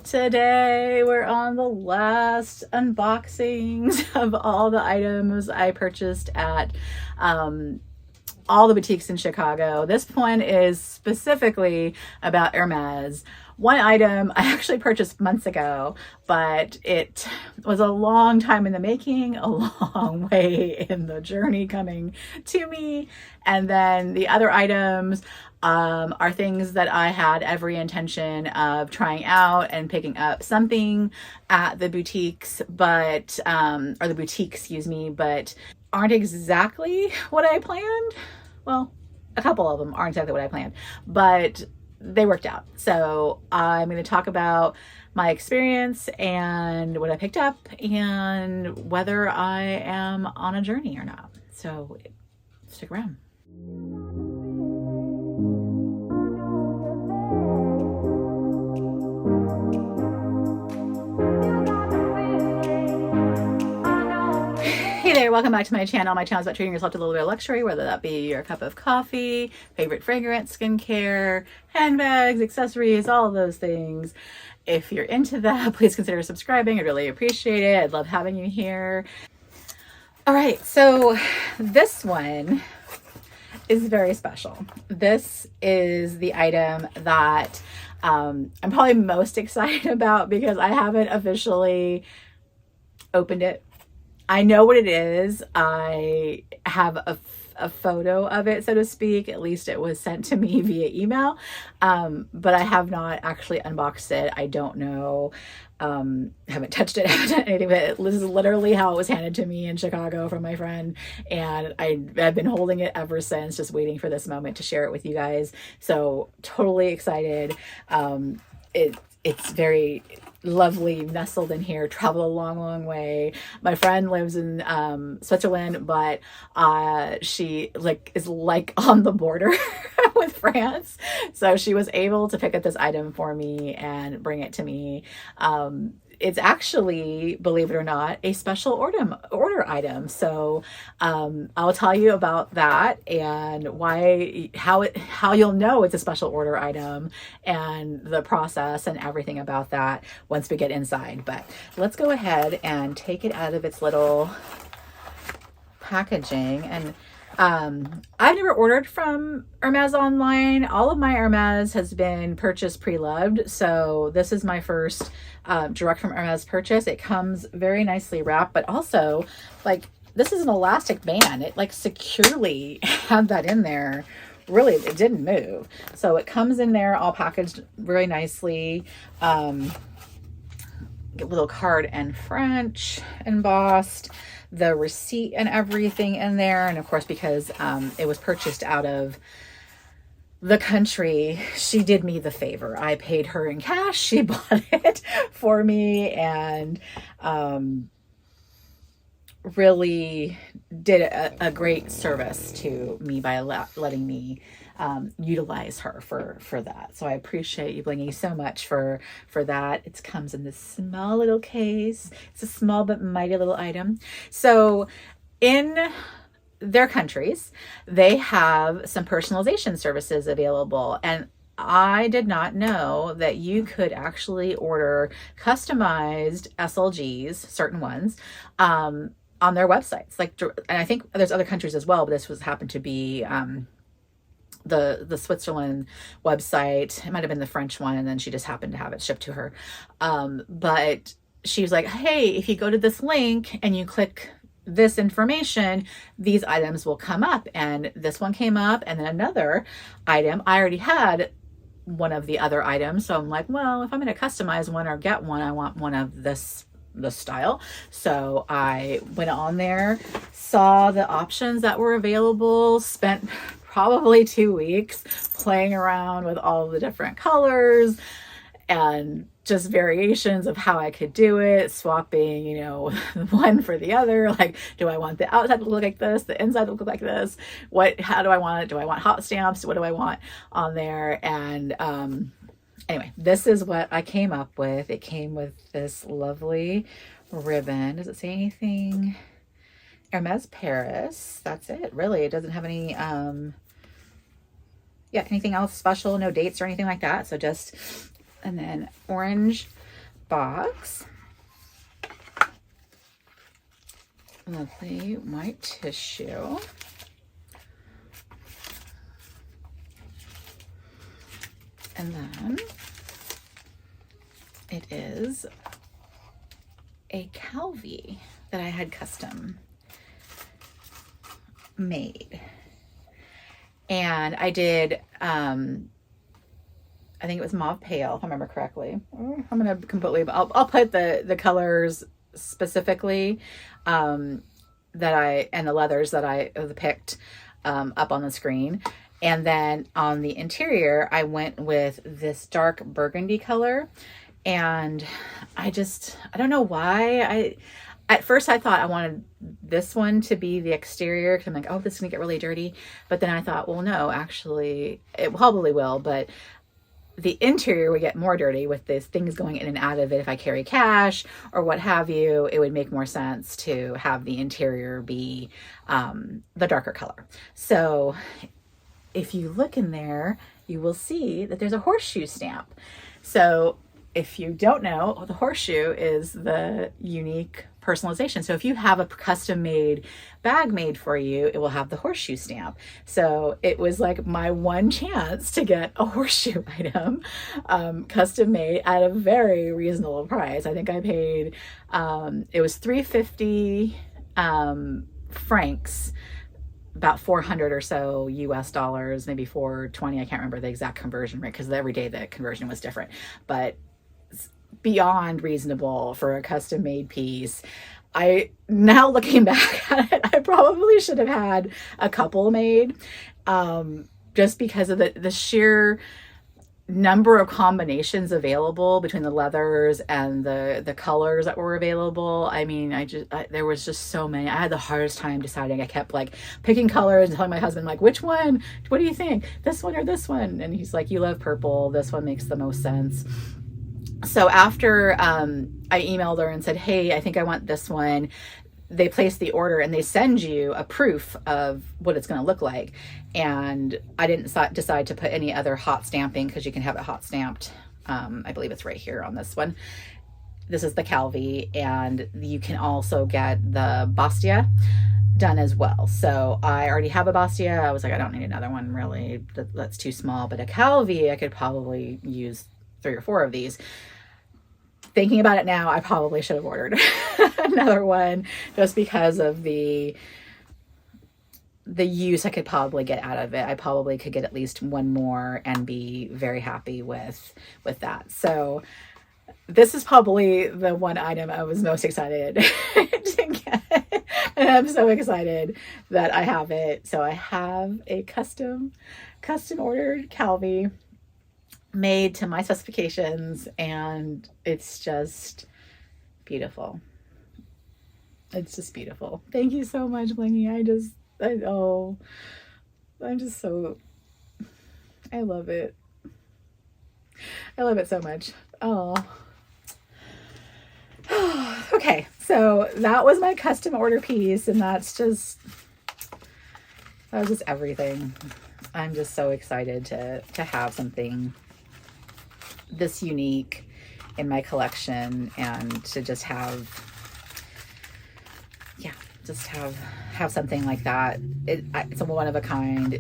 Today we're on the last unboxings of all the items I purchased at all the boutiques in Chicago. This one is specifically about Hermes. One item I actually purchased months ago, but it was a long time in the making, a long way in the journey coming to me. And then the other items are things that I had every intention of trying out and picking up something at the boutiques, but, or the boutique, excuse me, but aren't exactly what I planned. Well, a couple of them aren't exactly what I planned, but they worked out. So I'm going to talk about my experience and what I picked up and whether I am on a journey or not. So stick around. Hey there, welcome back to my channel. My channel is about treating yourself to a little bit of luxury, whether that be your cup of coffee, favorite fragrance, skincare, handbags, accessories, all of those things. If you're into that, please consider subscribing. I'd really appreciate it. I'd love having you here. All right, so this one is very special. This is the item that I'm probably most excited about because I haven't officially opened it. I know what it is. I have a photo of it, so to speak. At least it was sent to me via email, but I have not actually unboxed it. I don't know. Haven't touched it, haven't done anything, but this is literally how it was handed to me in Chicago from my friend, and I've been holding it ever since, just waiting for this moment to share it with you guys. So totally excited. It's very lovely, nestled in here, traveled a long way. My friend lives in Switzerland, but she is on the border with France, so she was able to pick up this item for me and bring it to me. It's actually, believe it or not, a special order item. So I'll tell you about that and how you'll know it's a special order item and the process and everything about that once we get inside. But let's go ahead and take it out of its little packaging. And I've never ordered from Hermes online. All of my Hermes has been purchased pre-loved, so this is my first direct from Hermes purchase. It comes very nicely wrapped, but also this is an elastic band. It securely had that in there. Really, it didn't move. So it comes in there all packaged very nicely. Get a little card in French embossed, the receipt and everything in there. And of course, because it was purchased out of the country, she did me the favor. I paid her in cash. She bought it for me and really did a great service to me by letting me utilize her for that. So I appreciate you, Blingy, so much for that. It comes in this small little case. It's a small but mighty little item. So in their countries, they have some personalization services available, and I did not know that you could actually order customized SLGs, certain ones, on their websites. And I think there's other countries as well, but this happened to be the Switzerland website. It might have been the French one, and then she just happened to have it shipped to her. But she was like, hey, if you go to this link and you click this information, these items will come up. And this one came up, and then another item. I already had one of the other items, so I'm like, well, if I'm going to customize one or get one, I want one of this style. So I went on there, saw the options that were available, spent probably 2 weeks playing around with all the different colors and just variations of how I could do it, swapping, one for the other. Like, do I want the outside to look like this, the inside to look like this? How do I want it? Do I want hot stamps? What do I want on there? And anyway, this is what I came up with. It came with this lovely ribbon. Does it say anything? Hermes Paris. That's it, really. It doesn't have any anything else special, no dates or anything like that. So just, and then orange box. Lovely white tissue. And then it is a Calvi that I had custom made. And I did, I think it was mauve pale, if I remember correctly. I'm going to completely, I'll put the colors specifically and the leathers that I picked up on the screen. And then on the interior, I went with this dark burgundy color. And I don't know why. At first I thought I wanted this one to be the exterior, because I'm like, oh, this is gonna get really dirty. But then I thought, well, no, actually, it probably will, but the interior would get more dirty with these things going in and out of it. If I carry cash or what have you, it would make more sense to have the interior be the darker color. So if you look in there, you will see that there's a horseshoe stamp. So if you don't know, the horseshoe is the unique personalization. So if you have a custom made bag made for you, it will have the horseshoe stamp. So it was like my one chance to get a horseshoe item custom made at a very reasonable price. I think I paid, it was $350 francs, about 400 or so US dollars, maybe 420. I can't remember the exact conversion rate because every day the conversion was different, but beyond reasonable for a custom made piece. Now looking back at it, I probably should have had a couple made, just because of the sheer number of combinations available between the leathers and the colors that were available. I mean, there was just so many. I had the hardest time deciding. I kept like picking colors and telling my husband, like, which one? What do you think? This one or this one? And he's like, you love purple. This one makes the most sense. So after I emailed her and said, hey, I think I want this one, they place the order and they send you a proof of what it's going to look like. And I didn't decide to put any other hot stamping because you can have it hot stamped. I believe it's right here on this one. This is the Calvi, and you can also get the Bastia done as well. So I already have a Bastia. I was like, I don't need another one really. That's too small. But a Calvi, I could probably use 3 or 4 of these. Thinking about it now, I probably should have ordered another one just because of the use I could probably get out of it. I probably could get at least one more and be very happy with that. So this is probably the one item I was most excited to get. And I'm so excited that I have it. So I have a custom ordered Calvi made to my specifications, and it's just beautiful. It's just beautiful. Thank you so much, Blingy. I love it. I love it so much. Oh. Okay, so that was my custom order piece, and that was just everything. I'm just so excited to have something this unique in my collection, and to just have something like that. It's a one of a kind.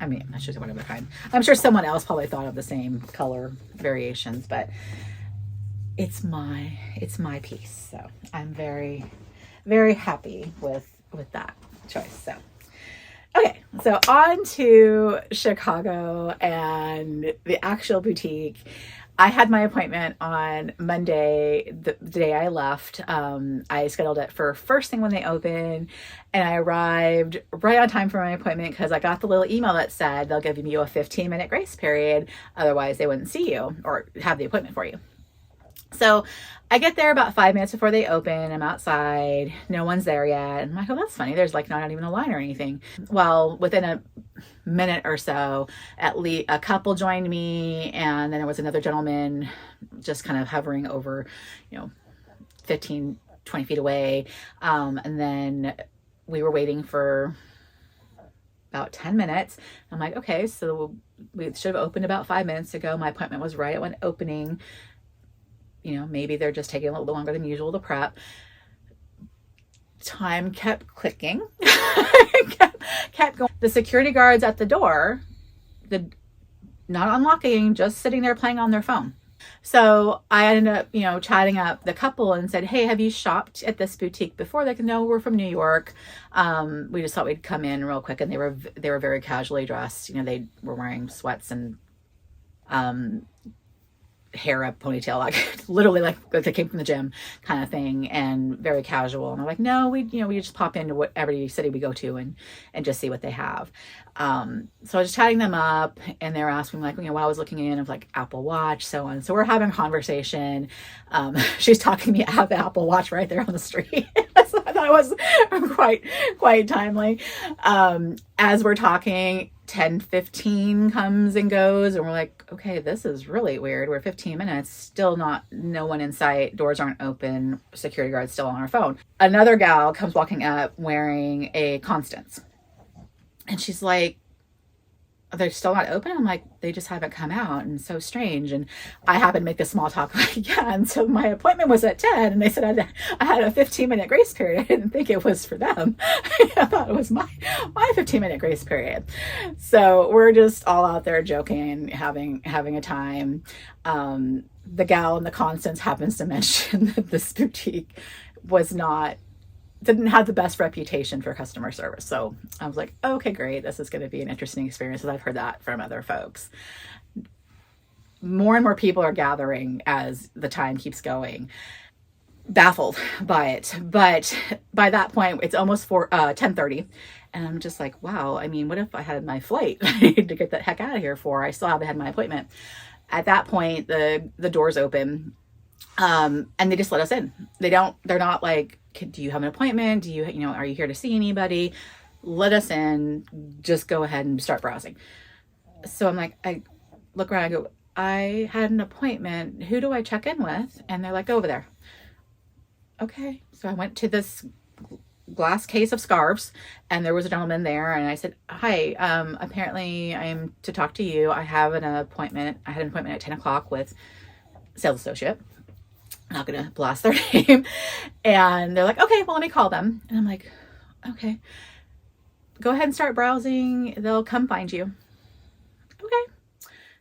I should say one of a kind. I'm sure someone else probably thought of the same color variations, but it's my piece. So I'm very, very happy with that choice. So okay, so on to Chicago and the actual boutique. I had my appointment on Monday, the day I left. I scheduled it for first thing when they open, and I arrived right on time for my appointment because I got the little email that said they'll give you a 15-minute grace period. Otherwise, they wouldn't see you or have the appointment for you. So I get there about 5 minutes before they open. I'm outside. No one's there yet. And I'm like, oh, that's funny. There's like not even a line or anything. Well, within a minute or so, at least a couple joined me. And then there was another gentleman just kind of hovering over, 15, 20 feet away. And then we were waiting for about 10 minutes. I'm like, okay, so we should have opened about 5 minutes ago. My appointment was right at when opening. maybe they're just taking a little bit longer than usual to prep. Time kept clicking, kept going. The security guards at the door, not unlocking, just sitting there playing on their phone. So I ended up, chatting up the couple and said, hey, have you shopped at this boutique before? They can know we're from New York. We just thought we'd come in real quick. And they were very casually dressed. They were wearing sweats and hair up, ponytail, like literally like they came from the gym kind of thing, and very casual. And they're like, no, we just pop into whatever city we go to and just see what they have. So I was chatting them up, and they were asking like, what I was looking in of like Apple Watch, so on. So we're having a conversation. She's talking to me at the Apple Watch right there on the street. So I thought it was quite timely. As we're talking, 10:15 comes and goes, and we're like, okay, this is really weird. We're 15 minutes, still no one in sight. Doors aren't open. Security guard's still on her phone. Another gal comes walking up wearing a Constance. And she's like, they're still not open? I'm like, they just haven't come out, and so strange. And I happened to make this small talk like, yeah. And so my appointment was at 10, and they said I had a 15-minute grace period. I didn't think it was for them. I thought it was my 15-minute grace period. So we're just all out there joking, having a time. The gal in the Constance happens to mention that this boutique didn't have the best reputation for customer service. So I was like, okay, great. This is going to be an interesting experience. I've heard that from other folks. More and more people are gathering as the time keeps going, baffled by it. But by that point, it's almost 10:30. And I'm just like, wow, what if I had my flight I need to get the heck out of here for? I still haven't had my appointment. At that point, the doors open. And they just let us in. They're not like, do you have an appointment? Are you here to see anybody? Let us in, just go ahead and start browsing. So I'm like, I look around, I go, I had an appointment. Who do I check in with? And they're like, go over there. Okay. So I went to this glass case of scarves, and there was a gentleman there, and I said, hi, apparently I'm to talk to you. I had an appointment at 10 o'clock with sales associate. I'm not going to blast their name. And they're like, okay, well, let me call them. And I'm like, okay, go ahead and start browsing. They'll come find you. Okay.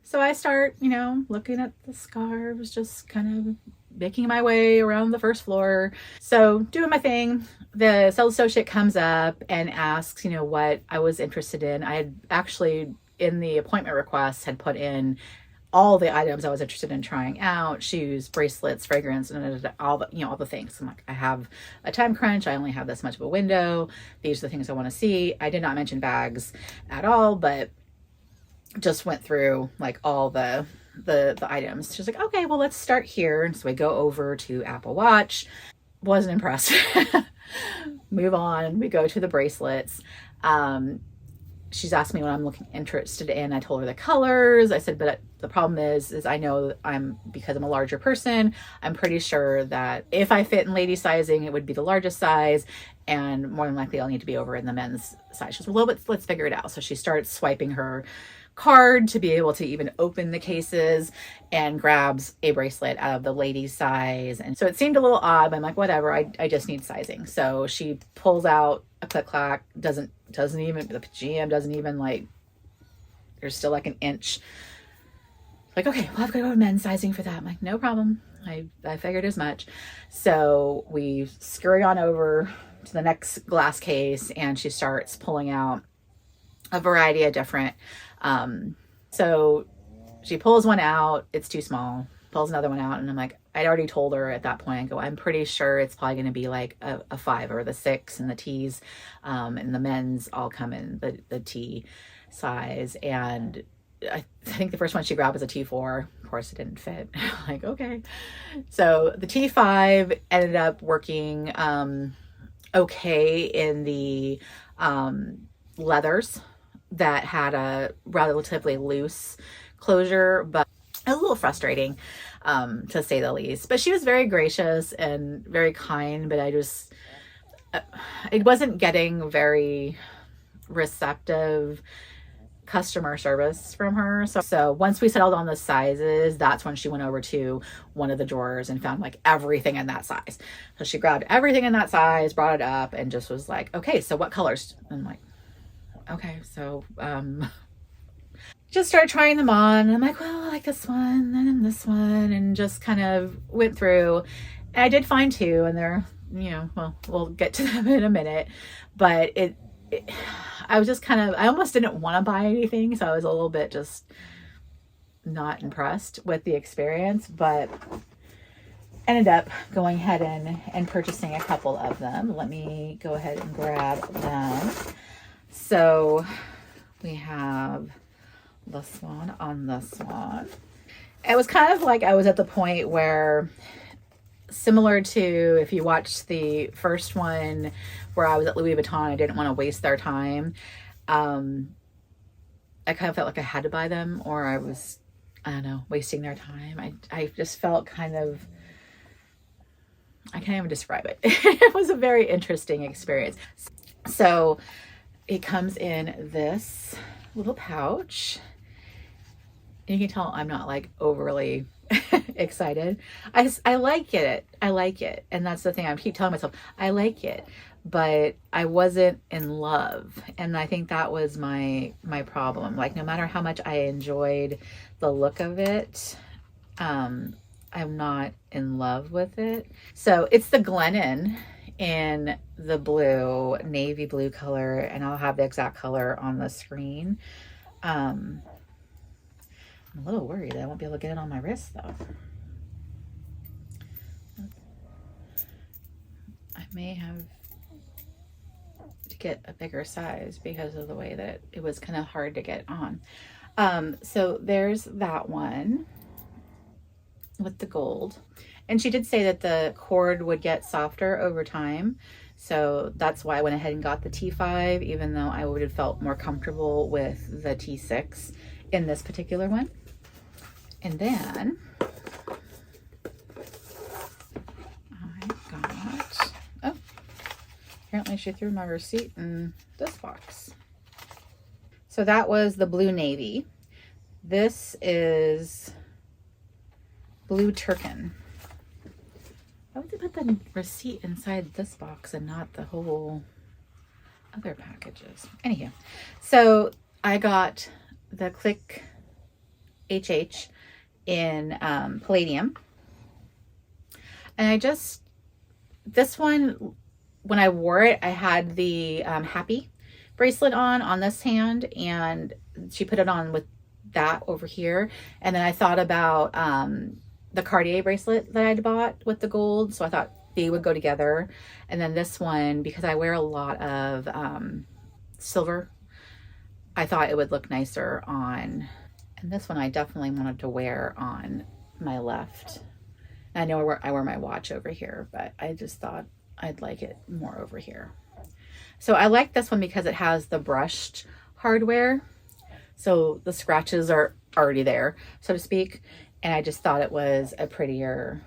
So I start, looking at the scarves, just kind of making my way around the first floor. So doing my thing, the sales associate comes up and asks, what I was interested in. I had actually, in the appointment request, had put in all the items I was interested in trying out: shoes, bracelets, fragrance, and all the things. I'm like, I have a time crunch. I only have this much of a window. These are the things I want to see. I did not mention bags at all, but just went through like all the items. She's like, okay, well, let's start here. And so we go over to Apple Watch. Wasn't impressed. Move on. We go to the bracelets. She's asked me what I'm interested in. I told her the colors. I said, but the problem is I know because I'm a larger person, I'm pretty sure that if I fit in lady sizing, it would be the largest size, and more than likely I'll need to be over in the men's size. She says, well, let's figure it out. So she starts swiping her card to be able to even open the cases, and grabs a bracelet out of the ladies size. And so it seemed a little odd, but I'm like, whatever, I just need sizing. So she pulls out a click clack, doesn't even, the GM doesn't even, like, there's still like an inch. Like, okay, well, I've got to go to men's sizing for that. I'm like, no problem. I figured as much. So we scurry on over to the next glass case, and she starts pulling out a variety of different, so she pulls one out, it's too small, pulls another one out, and I'm like, I'd already told her at that point, I go, I'm pretty sure it's probably going to be like a 5 or the 6, and the T's, and the men's all come in the T size. And I think the first one she grabbed was a T4. Of course, it didn't fit. Like, okay. So the T5 ended up working okay in the leathers that had a relatively loose closure, but a little frustrating, to say the least. But she was very gracious and very kind, but it wasn't getting very receptive customer service from her. So once we settled on the sizes, that's when she went over to one of the drawers and found like everything in that size. So she grabbed everything in that size, brought it up, and just was like, okay, so what colors? And I'm like, okay, so just started trying them on. And I'm like, well, I like this one and this one, and just kind of went through. And I did find two, and they're, you know, well, we'll get to them in a minute, but I was just kind of, I almost didn't want to buy anything. So I was a little bit just not impressed with the experience, but ended up going ahead and purchasing a couple of them. Let me go ahead and grab them. So we have this one on this one. It was kind of like I was at the point where, similar to if you watched the first one where I was at Louis Vuitton, I didn't want to waste their time. I kind of felt like I had to buy them, or I was, I don't know, wasting their time. I just felt kind of, I can't even describe it. It was a very interesting experience. So it comes in this little pouch. And you can tell I'm not like overly excited. I like it. I like it. And that's the thing. I keep telling myself, I like it, but I wasn't in love. And I think that was my problem. Like, no matter how much I enjoyed the look of it, I'm not in love with it. So it's the Glennon in the blue, navy blue color, and I'll have the exact color on the screen. I'm a little worried that I won't be able to get it on my wrist though. I may have to get a bigger size because of the way that it was kind of hard to get on. So there's that one with the gold. And she did say that the cord would get softer over time. So that's why I went ahead and got the T5, even though I would have felt more comfortable with the T6 in this particular one. And then I got, oh, apparently she threw my receipt in this box. So that was the blue navy. This is blue turquoise. Why would they put the receipt inside this box and not the whole other packages? Anyhow, so I got the Click HH in palladium. And this one, when I wore it, I had the Happy bracelet on this hand, and she put it on with that over here. And then I thought about the Cartier bracelet that I'd bought with the gold, so I thought they would go together. And then this one, because I wear a lot of silver, I thought it would look nicer on. And this one I definitely wanted to wear on my left. I know I wear my watch over here, but I just thought I'd like it more over here. So I like this one because it has the brushed hardware. So the scratches are already there, so to speak. And I just thought it was a prettier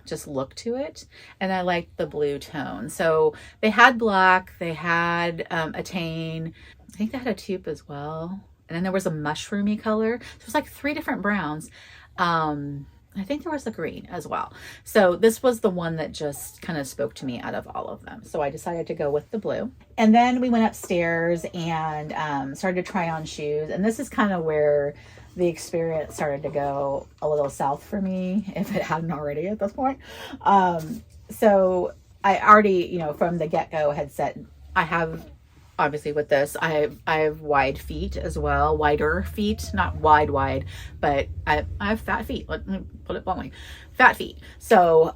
just look to it. And I liked the blue tone. So they had black, they had a tan. I think they had a taupe as well. And then there was a mushroomy color. So it was like 3 different browns. I think there was a green as well. So this was the one that just kind of spoke to me out of all of them. So I decided to go with the blue. And then we went upstairs and started to try on shoes. And this is kind of where the experience started to go a little south for me, if it hadn't already at this point. So I already, you know, from the get-go had said, I have, obviously with this, I have wide feet as well, wider feet, not wide, but I have fat feet. Let me put it bluntly, fat feet. So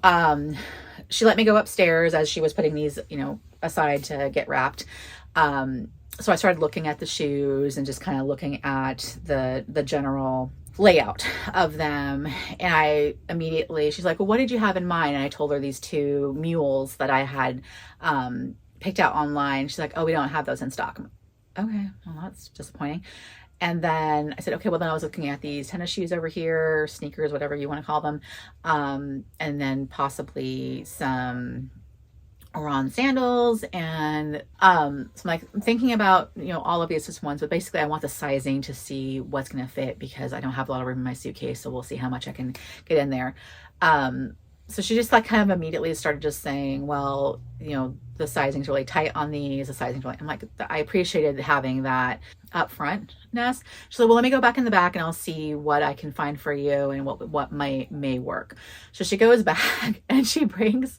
she let me go upstairs as she was putting these, you know, aside to get wrapped. So I started looking at the shoes and just kind of looking at the general layout of them. And I immediately, she's like, well, what did you have in mind? And I told her these 2 mules that I had picked out online. She's like, oh, we don't have those in stock. I'm like, okay, well, that's disappointing. And then I said, okay, well, then I was looking at these tennis shoes over here, sneakers, whatever you want to call them. And then possibly some or on sandals. And so I'm like, I'm thinking about, you know, all of these just ones, but basically I want the sizing to see what's going to fit, because I don't have a lot of room in my suitcase, so we'll see how much I can get in there. So she just like kind of immediately started just saying, well, you know, the sizing's really tight on these, the sizing's really, I'm like, I appreciated having that upfrontness. She's like, well, let me go back in the back and I'll see what I can find for you and what may work. So she goes back and she brings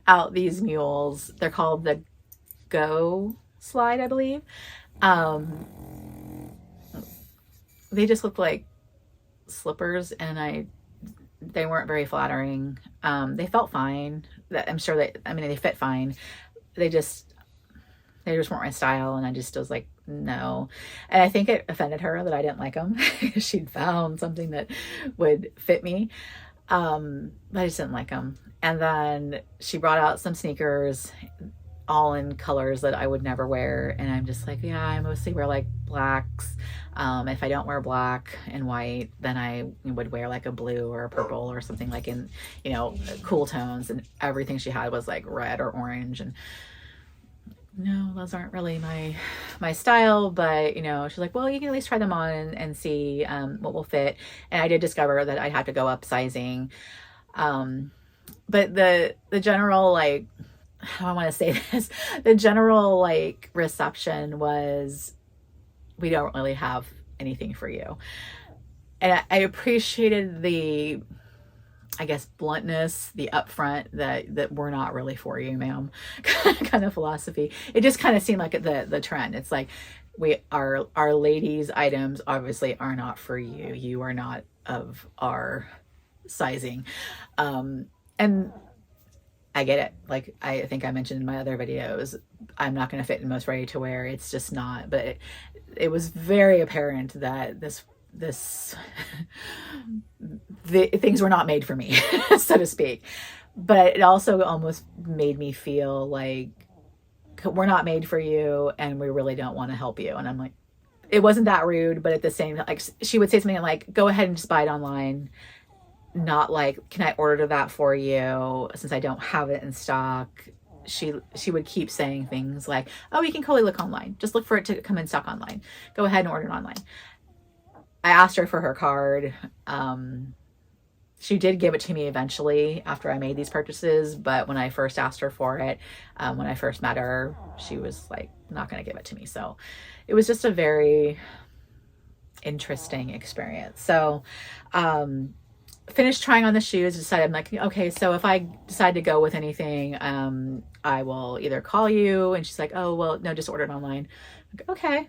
out these mules. They're called the Go Slide, I believe. They just look like slippers, and they weren't very flattering. They felt fine. I'm sure they fit fine. They just weren't my style, and I just was like, no. And I think it offended her that I didn't like them. She'd found something that would fit me. But I just didn't like them. And then she brought out some sneakers, all in colors that I would never wear. And I'm just like, yeah, I mostly wear like blacks. If I don't wear black and white, then I would wear like a blue or a purple or something like in, you know, cool tones. And everything she had was like red or orange. And no, those aren't really my style. But, you know, she's like, well, you can at least try them on and see what will fit. And I did discover that I'd have to go up sizing. But the general, like, how I want to say this, the general like reception was, we don't really have anything for you. And I appreciated the, I guess, bluntness, the upfront, that we're not really for you, ma'am, kind of philosophy. It just kind of seemed like the trend. It's like, our ladies' items obviously are not for you. You are not of our sizing. And I get it. Like, I think I mentioned in my other videos, I'm not going to fit in most ready to wear. It's just not. But it was very apparent that the things were not made for me, so to speak. But it also almost made me feel like, we're not made for you and we really don't want to help you. And I'm like, it wasn't that rude, but at the same time, like, she would say something like, go ahead and just buy it online. Not like, can I order that for you since I don't have it in stock? She would keep saying things like, oh, you can totally look online. Just look for it to come in stock online. Go ahead and order it online. I asked her for her card. She did give it to me eventually after I made these purchases. But when I first asked her for it, when I first met her, she was like, not going to give it to me. So it was just a very interesting experience. So, finished trying on the shoes, decided, I'm like, okay, so if I decide to go with anything, I will either call you. And she's like, oh, well, no, just order it online. I'm like, okay.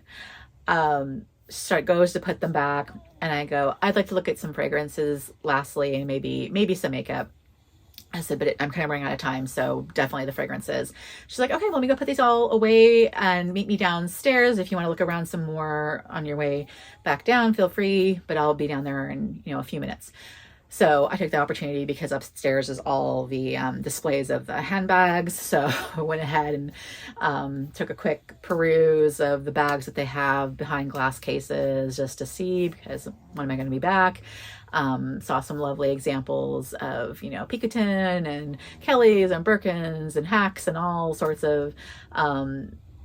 So it goes to put them back, and I go, I'd like to look at some fragrances lastly, and maybe some makeup. I said, but I'm kind of running out of time, so definitely the fragrances. She's like, okay, let me go put these all away and meet me downstairs. If you want to look around some more on your way back down, feel free, but I'll be down there in, you know, a few minutes. So I took the opportunity because upstairs is all the displays of the handbags. So I went ahead and took a quick peruse of the bags that they have behind glass cases just to see, because when am I going to be back? Saw some lovely examples of, you know, Picotin and Kelly's and Birkins and Hacks and all sorts of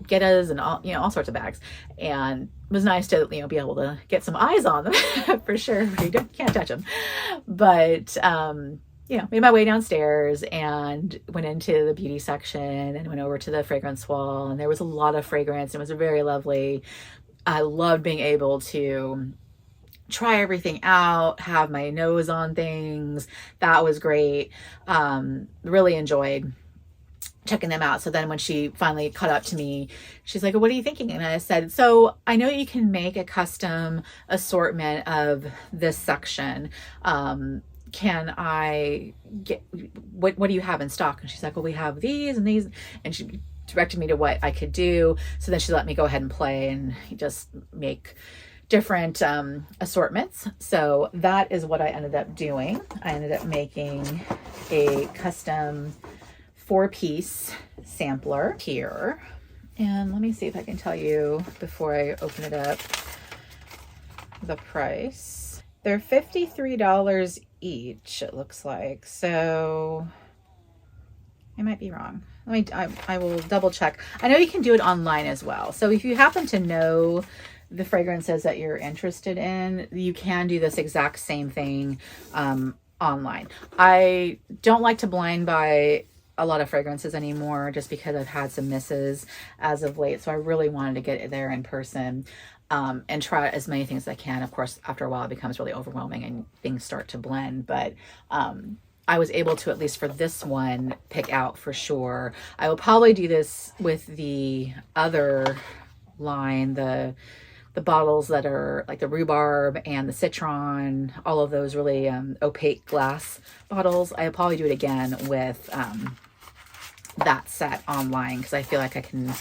Gettas and all, you know, all sorts of bags. And it was nice to, you know, be able to get some eyes on them for sure. You can't touch them. But, you know, made my way downstairs and went into the beauty section and went over to the fragrance wall. And there was a lot of fragrance. It was very lovely. I loved being able to try everything out, have my nose on things. That was great. Really enjoyed checking them out. So then when she finally caught up to me, she's like, what are you thinking? And I said, so I know you can make a custom assortment of this section. Can I get, what do you have in stock? And she's like, well, we have these and these. And she directed me to what I could do. So then she let me go ahead and play and just make different assortments. So that is what I ended up doing. I ended up making a custom 4-piece sampler here. And let me see if I can tell you before I open it up the price. They're $53 each, it looks like. So I might be wrong. I will double check. I know you can do it online as well. So if you happen to know the fragrances that you're interested in, you can do this exact same thing online. I don't like to blind buy a lot of fragrances anymore just because I've had some misses as of late. So I really wanted to get there in person and try as many things as I can. Of course, after a while it becomes really overwhelming and things start to blend, but I was able to, at least for this one, pick out for sure. I will probably do this with the other line, the bottles that are like the rhubarb and the citron, all of those really opaque glass bottles. I'll probably do it again with that set online because I feel like I can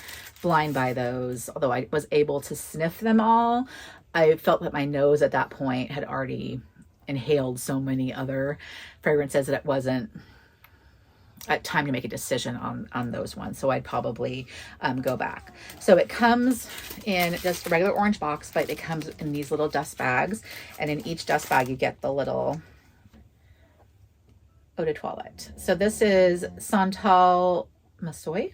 blind buy those. Although I was able to sniff them all, I felt that my nose at that point had already inhaled so many other fragrances that it wasn't time to make a decision on those ones. So I'd probably go back. So it comes in just a regular orange box, but it comes in these little dust bags. And in each dust bag, you get the little eau de toilette. So this is Santal Massoy.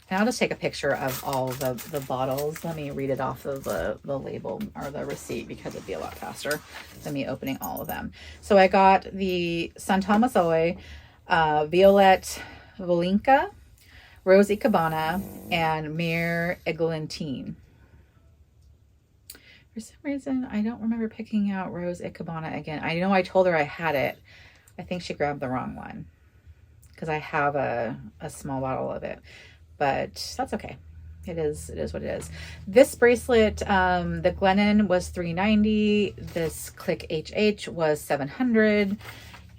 And I'll just take a picture of all the bottles. Let me read it off of the label or the receipt because it'd be a lot faster than me opening all of them. So I got the Santal Massoy, Violette Volinka, Rose Ikebana, and Mere Eglantine. For some reason, I don't remember picking out Rose Ikebana again. I know I told her I had it. I think she grabbed the wrong one because I have a small bottle of it, but that's okay. It is what it is. This bracelet, the Glennon was $390. This Click HH was $700.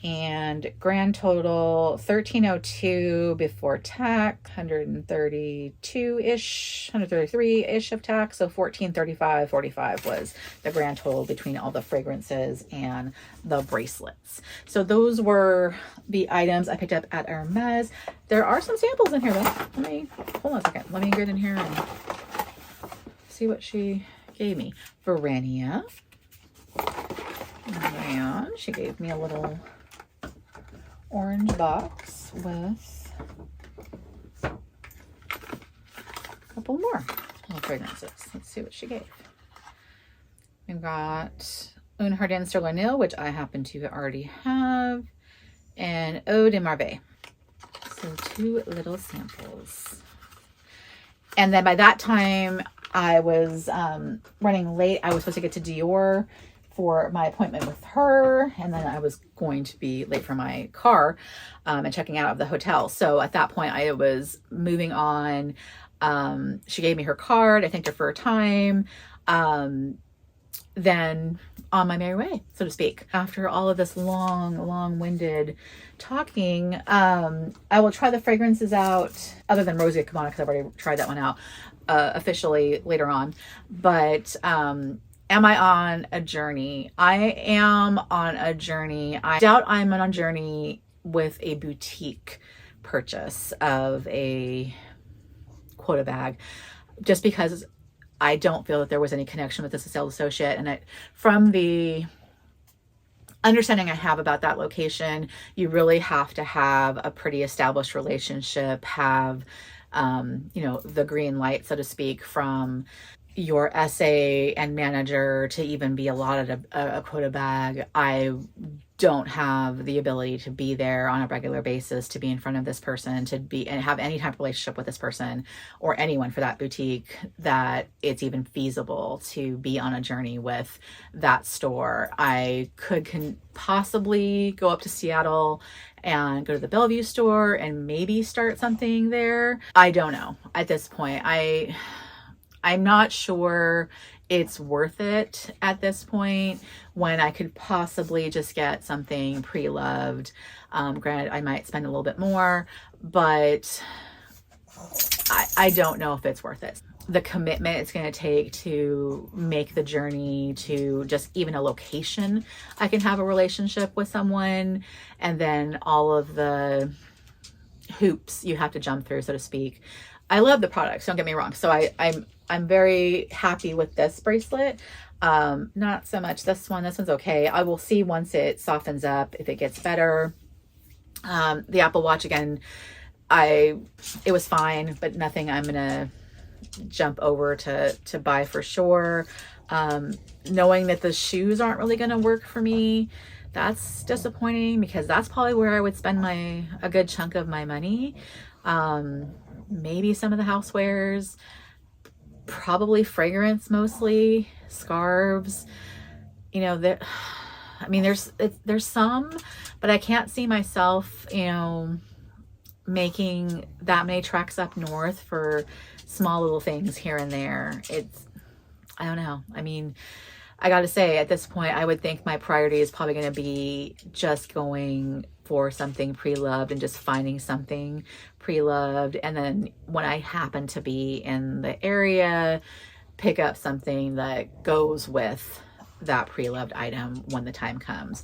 And grand total $1,302 before tax, 133-ish of tax. So $1,435.45 was the grand total between all the fragrances and the bracelets. So those were the items I picked up at Hermes. There are some samples in here though. Hold on a second. Let me get in here and see what she gave me. Verania. And she gave me a little orange box with a couple more little fragrances. Let's see what she gave. We've got Un Jardin sur le Nil, which I happen to already have, and Eau de Marveille. So 2 little samples. And then by that time, I was running late. I was supposed to get to Dior for my appointment with her, and then I was going to be late for my car and checking out of the hotel. So at that point I was moving on. She gave me her card. I thanked her for her time. Then on my merry way, so to speak. After all of this long-winded talking, I will try the fragrances out, other than Rose Ikebana because I've already tried that one out officially later on. But am I on a journey? I am on a journey. I doubt I'm on a journey with a boutique purchase of a quota bag, just because I don't feel that there was any connection with this sales associate. And from the understanding I have about that location, you really have to have a pretty established relationship, have, the green light, so to speak, from your SA and manager to even be allotted a quota bag. I don't have the ability to be there on a regular basis, to be in front of this person, to be and have any type of relationship with this person or anyone for that boutique, that it's even feasible to be on a journey with that store. I could possibly go up to Seattle and go to the Bellevue store and maybe start something there. I don't know at this point. I'm not sure it's worth it at this point when I could possibly just get something pre-loved. Granted, I might spend a little bit more, but I don't know if it's worth it. The commitment it's going to take to make the journey to just even a location I can have a relationship with someone, and then all of the hoops you have to jump through, so to speak. I love the products, don't get me wrong. So I'm very happy with this bracelet. Not so much this one. This one's okay. I will see once it softens up if it gets better. The Apple Watch, again, it was fine, but nothing I'm gonna jump over to buy for sure. Knowing that the shoes aren't really gonna work for me, that's disappointing, because that's probably where I would spend a good chunk of my money. Maybe some of the housewares, probably fragrance, mostly scarves. You know, I mean, there's some, but I can't see myself, you know, making that many treks up north for small little things here and there. I don't know. I mean, I got to say, at this point, I would think my priority is probably going to be just going for something pre-loved and just finding something pre-loved. And then when I happen to be in the area, pick up something that goes with that pre-loved item when the time comes.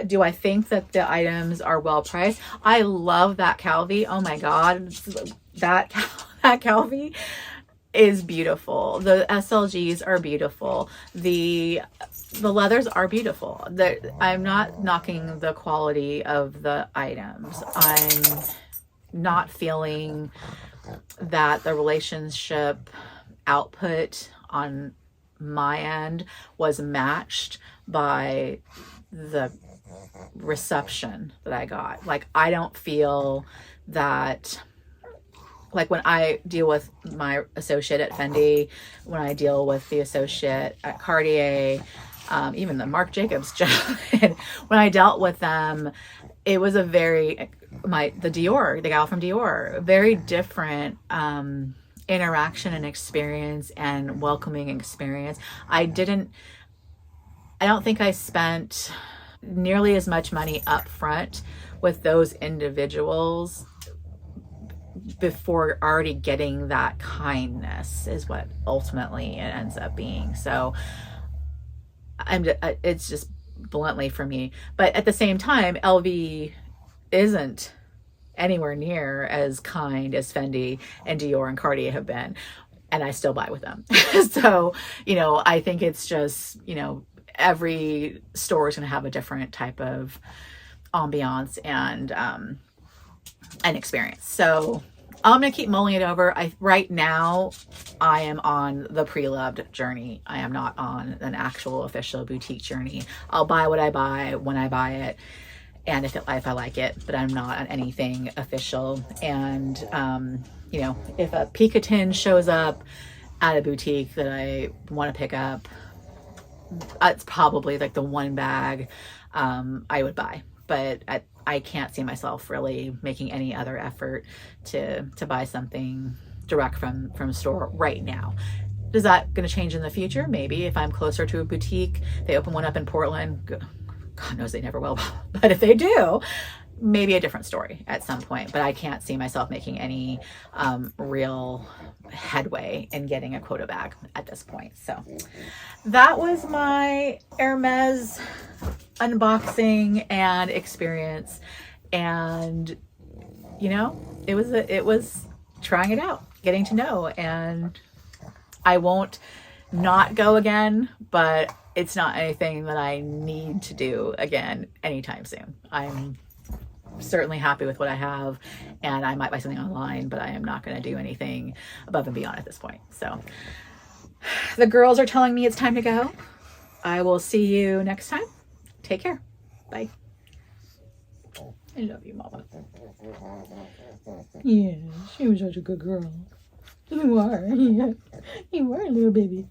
Do I think that the items are well priced? I love that Calvi. Oh my God. That Calvi is beautiful. The SLGs are beautiful. The leathers are beautiful. I'm not knocking the quality of the items. I'm not feeling that the relationship output on my end was matched by the reception that I got. Like, I don't feel that, like, when I deal with my associate at Fendi, when I deal with the associate at Cartier, even the Marc Jacobs gentleman, when I dealt with them, it was a the Dior, the gal from Dior, very different interaction and experience and welcoming experience. I don't think I spent nearly as much money up front with those individuals before already getting that kindness, is what ultimately it ends up being. So it's just bluntly for me. But at the same time, LV isn't anywhere near as kind as Fendi and Dior and Cartier have been, and I still buy with them. So, you know, I think it's just, you know, every store is going to have a different type of ambiance and experience. So I'm going to keep mulling it over. Right now, I am on the pre-loved journey. I am not on an actual official boutique journey. I'll buy what I buy when I buy it, and if I like it, but I'm not on anything official. And, you know, if a Picotin shows up at a boutique that I want to pick up, it's probably like the one bag I would buy. But I can't see myself really making any other effort to buy something direct from a store right now. Is that going to change in the future? Maybe if I'm closer to a boutique, they open one up in Portland. God knows they never will. But if they do, maybe a different story at some point. But I can't see myself making any real headway in getting a quota bag at this point. So that was my Hermes unboxing and experience. And, you know, it was trying it out, getting to know. And I won't not go again, but it's not anything that I need to do again anytime soon. I'm certainly happy with what I have, and I might buy something online, but I am not going to do anything above and beyond at this point. So the girls are telling me it's time to go. I will see you next time. Take care. Bye. I love you, Mama. Yeah, she was such a good girl. You are. Yeah. You are a little baby.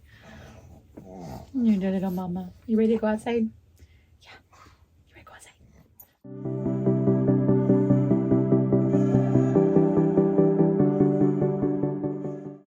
You did it, Mama. You ready to go outside? Yeah. You ready to go outside?